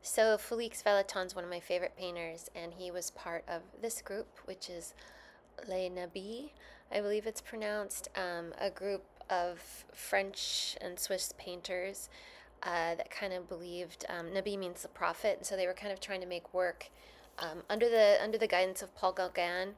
So Felix Valloton's one of my favorite painters, and he was part of this group, which is Les Nabis, I believe it's pronounced, a group of French and Swiss painters that kind of believed Nabi means the prophet, and so they were kind of trying to make work under the guidance of Paul Gauguin,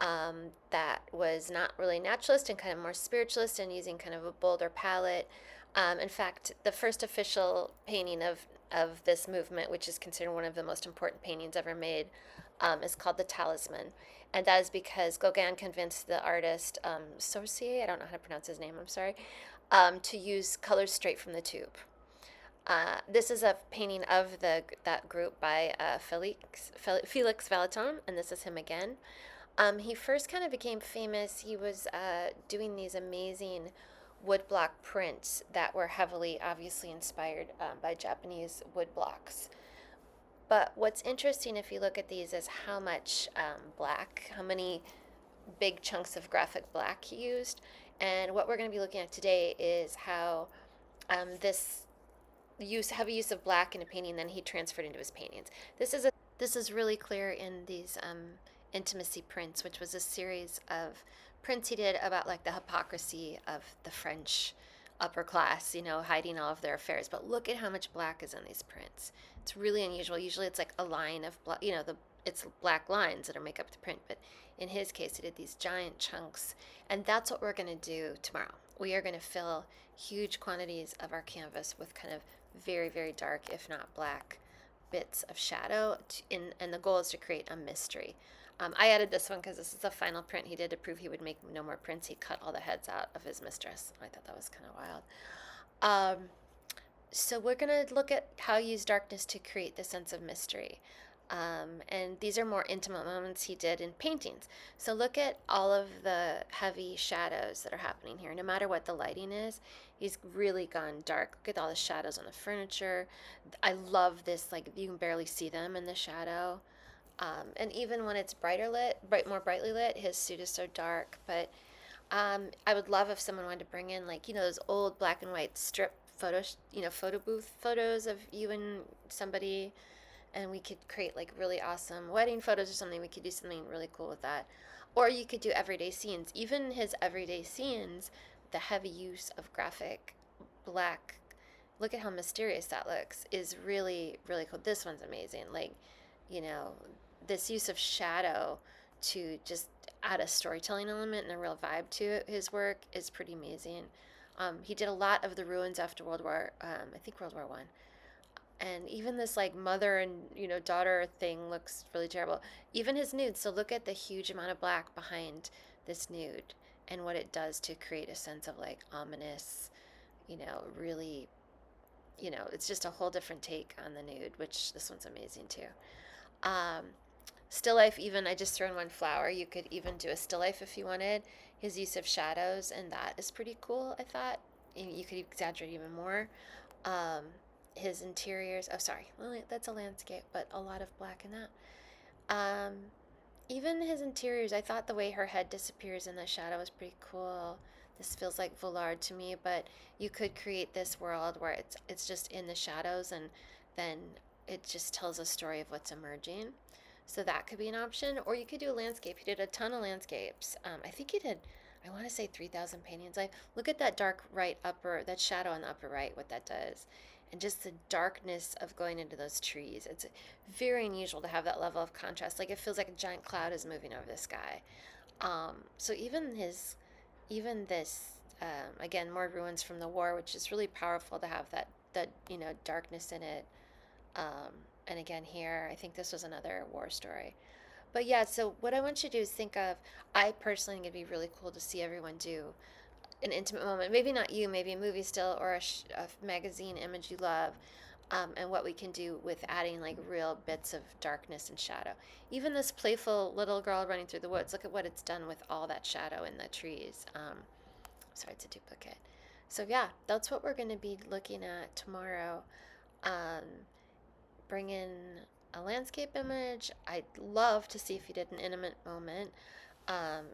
that was not really naturalist and kind of more spiritualist and using kind of a bolder palette. In fact, the first official painting of this movement, which is considered one of the most important paintings ever made, is called The Talisman. And that is because Gauguin convinced the artist, Sorcier, I don't know how to pronounce his name, I'm sorry, to use colors straight from the tube. This is a painting of that group by Felix Valloton, and this is him again. He first kind of became famous. He was doing these amazing woodblock prints that were heavily, obviously, inspired by Japanese woodblocks. But what's interesting if you look at these is how much black, how many big chunks of graphic black he used. And what we're going to be looking at today is how this heavy use of black in a painting then he transferred into his paintings. This is really clear in these intimacy prints, which was a series of prints he did about like the hypocrisy of the French upper class, hiding all of their affairs. But look at how much black is in these prints. It's really unusual. Usually it's like a line of black, it's black lines that make up the print. But in his case, he did these giant chunks. And that's what we're going to do tomorrow. We are going to fill huge quantities of our canvas with kind of very, very dark, if not black, bits of shadow. And the goal is to create a mystery. I added this one because this is the final print he did to prove he would make no more prints. He cut all the heads out of his mistress. I thought that was kind of wild. So we're going to look at how he used darkness to create the sense of mystery. And these are more intimate moments he did in paintings. So look at all of the heavy shadows that are happening here. No matter what the lighting is, he's really gone dark. Look at all the shadows on the furniture. I love this, like you can barely see them in the shadow. And even when it's more brightly lit, his suit is so dark. But I would love if someone wanted to bring in, like, those old black and white strip photos, photo booth photos of you and somebody, and we could create like really awesome wedding photos or something. We could do something really cool with that. Or you could do everyday scenes. Even his everyday scenes, the heavy use of graphic black, look at how mysterious that looks, is really, really cool. This one's amazing. Like, you know, this use of shadow to just add a storytelling element and a real vibe to his work is pretty amazing. He did a lot of the ruins after I think World War One, and even this like mother and daughter thing looks really terrible. Even his nude. So look at the huge amount of black behind this nude and what it does to create a sense of like ominous, really, it's just a whole different take on the nude, which this one's amazing too. Um, Still life, even I just threw in one flower. You could even do a still life if you wanted. His use of shadows, and that is pretty cool, I thought. You could exaggerate even more. Um, his interiors, oh, sorry, well, that's a landscape, but a lot of black in that. Um, Even his interiors, I thought the way her head disappears in the shadow was pretty cool. This feels like Vollard to me, but you could create this world where it's just in the shadows, and then it just tells a story of what's emerging. So that could be an option. Or you could do a landscape. He did a ton of landscapes. I think he did, I want to say 3,000 paintings. Like, look at that dark right upper, that shadow on the upper right, what that does. And just the darkness of going into those trees. It's very unusual to have that level of contrast. Like, it feels like a giant cloud is moving over the sky. So even this, again, more ruins from the war, which is really powerful to have that darkness in it. Um, and again, here, I think this was another war story. But yeah, so what I want you to do is think of, I personally think it'd be really cool to see everyone do an intimate moment. Maybe not you, maybe a movie still or a magazine image you love. And what we can do with adding like real bits of darkness and shadow. Even this playful little girl running through the woods, look at what it's done with all that shadow in the trees. Sorry, it's a duplicate. So yeah, that's what we're going to be looking at tomorrow. Um, Bring in a landscape image. I'd love to see if you did an intimate moment, um,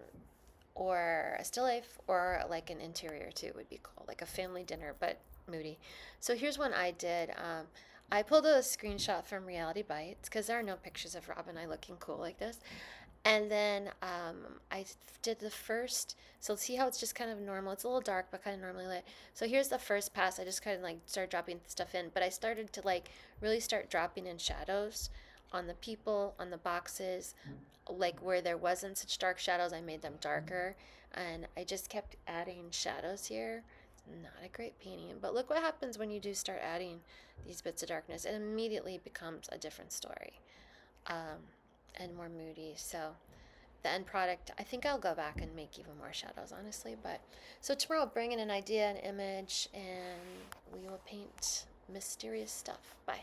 or a still life, or like an interior too would be cool, like a family dinner, but moody. So here's one I did. I pulled a screenshot from Reality Bites because there are no pictures of Rob and I looking cool like this. And then I did the first, so see how it's just kind of normal. It's a little dark, but kind of normally lit. So here's the first pass. I just kind of like started dropping stuff in, but I started to like really start dropping in shadows on the people, on the boxes, like where there wasn't such dark shadows, I made them darker. And I just kept adding shadows here. Not a great painting, but look what happens when you do start adding these bits of darkness. It immediately becomes a different story, um, and more moody. So the end product, I think I'll go back and make even more shadows, honestly. But so tomorrow I'll bring in an idea, an image, and we will paint mysterious stuff. Bye.